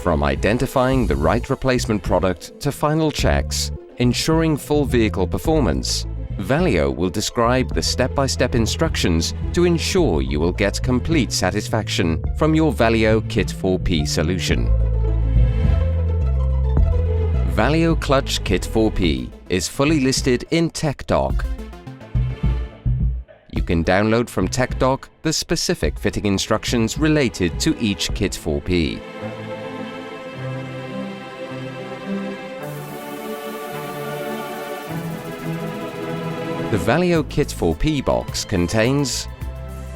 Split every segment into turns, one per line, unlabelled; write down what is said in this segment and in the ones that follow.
From identifying the right replacement product to final checks, ensuring full vehicle performance, Valeo will describe the step-by-step instructions to ensure you will get complete satisfaction from your Valeo Kit 4P solution. Valeo Clutch Kit 4P is fully listed in TechDoc. You can download from TechDoc the specific fitting instructions related to each Kit 4P. The Valeo Kit 4P box contains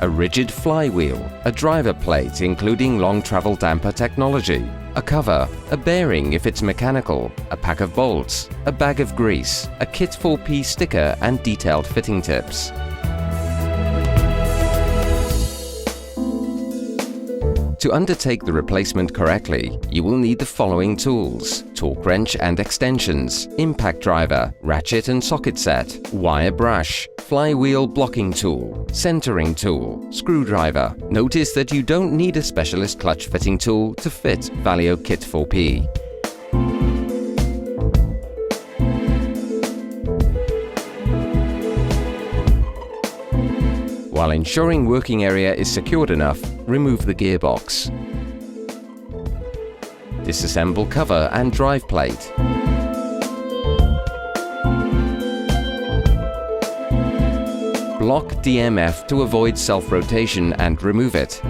a rigid flywheel, a driver plate including long travel damper technology, a cover, a bearing if it's mechanical, a pack of bolts, a bag of grease, a Kit 4P sticker and detailed fitting tips. To undertake the replacement correctly, you will need the following tools: torque wrench and extensions, impact driver, ratchet and socket set, wire brush, flywheel blocking tool, centering tool, screwdriver. Notice that you don't need a specialist clutch fitting tool to fit Valeo Kit 4P. While ensuring working area is secured enough, remove the gearbox. Disassemble cover and drive plate. Block DMF to avoid self-rotation and remove it.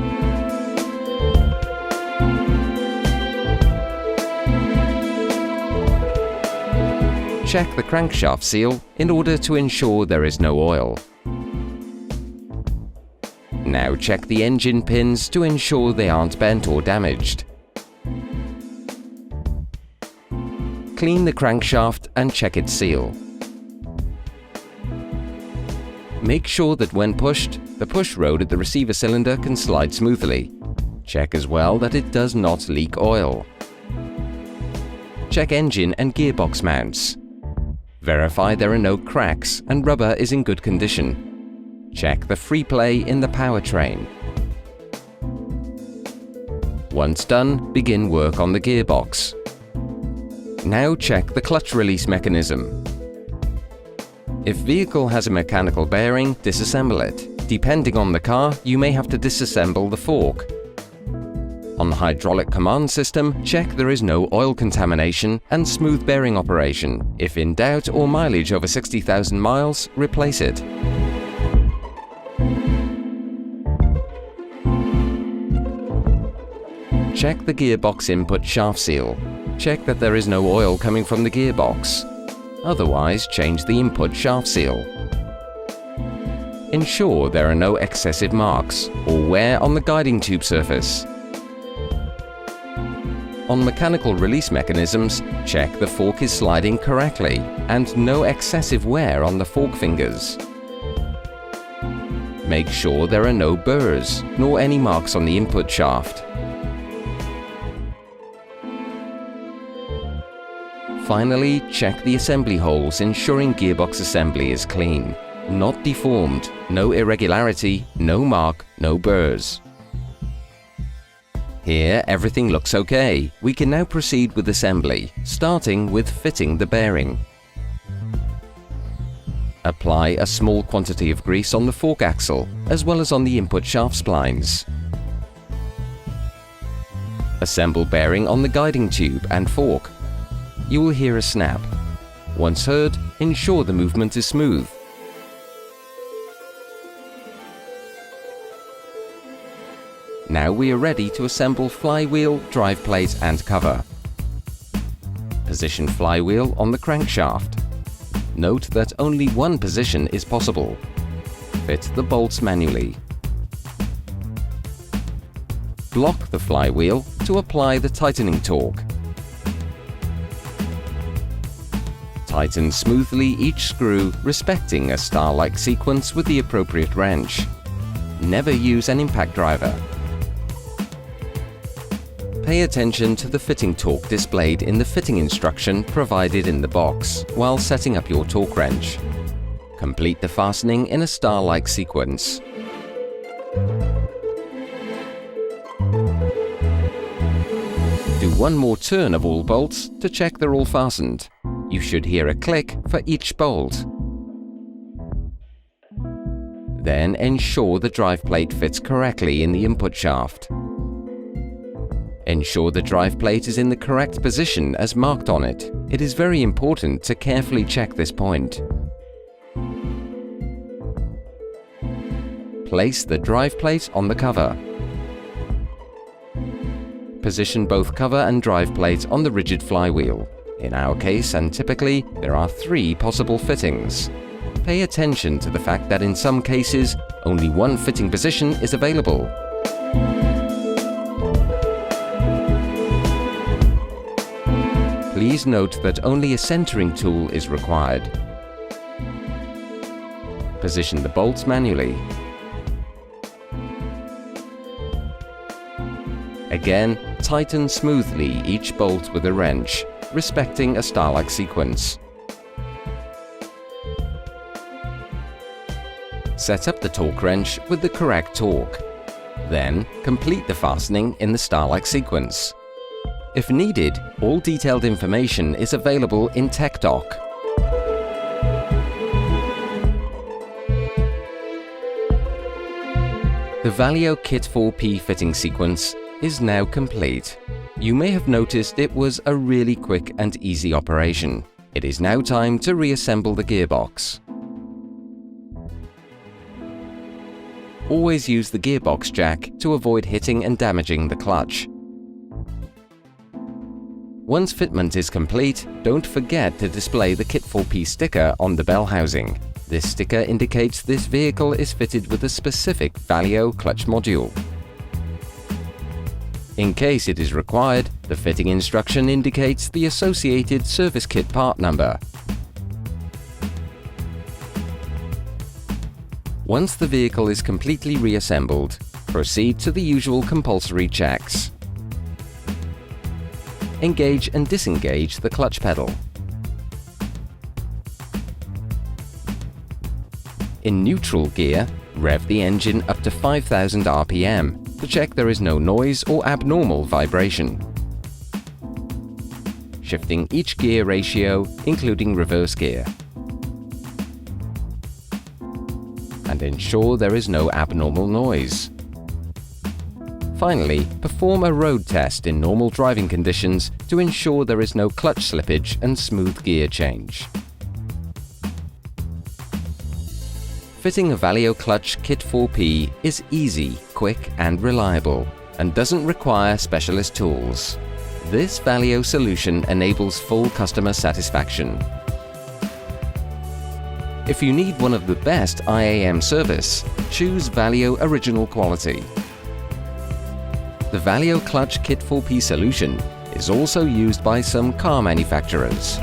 Check the crankshaft seal in order to ensure there is no oil. Now check the engine pins to ensure they aren't bent or damaged. Clean the crankshaft and check its seal. Make sure that when pushed, the push rod at the receiver cylinder can slide smoothly. Check as well that it does not leak oil. Check engine and gearbox mounts. Verify there are no cracks and rubber is in good condition. Check the free play in the powertrain. Once done, begin work on the gearbox. Now check the clutch release mechanism. If vehicle has a mechanical bearing, disassemble it. Depending on the car, you may have to disassemble the fork. On the hydraulic command system, check there is no oil contamination and smooth bearing operation. If in doubt or mileage over 60,000 miles, replace it. Check the gearbox input shaft seal. Check that there is no oil coming from the gearbox. Otherwise, change the input shaft seal. Ensure there are no excessive marks or wear on the guiding tube surface. On mechanical release mechanisms, check the fork is sliding correctly and no excessive wear on the fork fingers. Make sure there are no burrs nor any marks on the input shaft. Finally, check the assembly holes, ensuring gearbox assembly is clean, not deformed, no irregularity, no mark, no burrs. Here, everything looks okay. We can now proceed with assembly, starting with fitting the bearing. Apply a small quantity of grease on the fork axle, as well as on the input shaft splines. Assemble bearing on the guiding tube and fork. You will hear a snap. Once heard, ensure the movement is smooth. Now we are ready to assemble flywheel, drive plate and cover. Position flywheel on the crankshaft. Note that only one position is possible. Fit the bolts manually. Block the flywheel to apply the tightening torque. Tighten smoothly each screw, respecting a star-like sequence with the appropriate wrench. Never use an impact driver. Pay attention to the fitting torque displayed in the fitting instruction provided in the box while setting up your torque wrench. Complete the fastening in a star-like sequence. Do one more turn of all bolts to check they're all fastened. You should hear a click for each bolt. Then ensure the drive plate fits correctly in the input shaft. Ensure the drive plate is in the correct position as marked on it. It is very important to carefully check this point. Place the drive plate on the cover. Position both cover and drive plate on the rigid flywheel. In our case, and typically, there are 3 possible fittings. Pay attention to the fact that in some cases, only one fitting position is available. Please note that only a centering tool is required. Position the bolts manually. Again, tighten smoothly each bolt with a wrench, respecting a Starlike sequence. Set up the torque wrench with the correct torque. Then, complete the fastening in the Starlike sequence. If needed, all detailed information is available in TechDoc. The Valeo Kit 4P fitting sequence is now complete. You may have noticed it was a really quick and easy operation. It is now time to reassemble the gearbox. Always use the gearbox jack to avoid hitting and damaging the clutch. Once fitment is complete, don't forget to display the Kit 4P sticker on the bell housing. This sticker indicates this vehicle is fitted with a specific Valeo clutch module. In case it is required, the fitting instruction indicates the associated service kit part number. Once the vehicle is completely reassembled, proceed to the usual compulsory checks. Engage and disengage the clutch pedal. In neutral gear, rev the engine up to 5,000 RPM to check there is no noise or abnormal vibration. Shifting each gear ratio, including reverse gear. And ensure there is no abnormal noise. Finally, perform a road test in normal driving conditions to ensure there is no clutch slippage and smooth gear change. Fitting a Valeo Clutch Kit 4P is easy, quick and reliable, and doesn't require specialist tools. This Valeo solution enables full customer satisfaction. If you need one of the best IAM service, choose Valeo Original Quality. The Valeo Clutch Kit 4P solution is also used by some car manufacturers.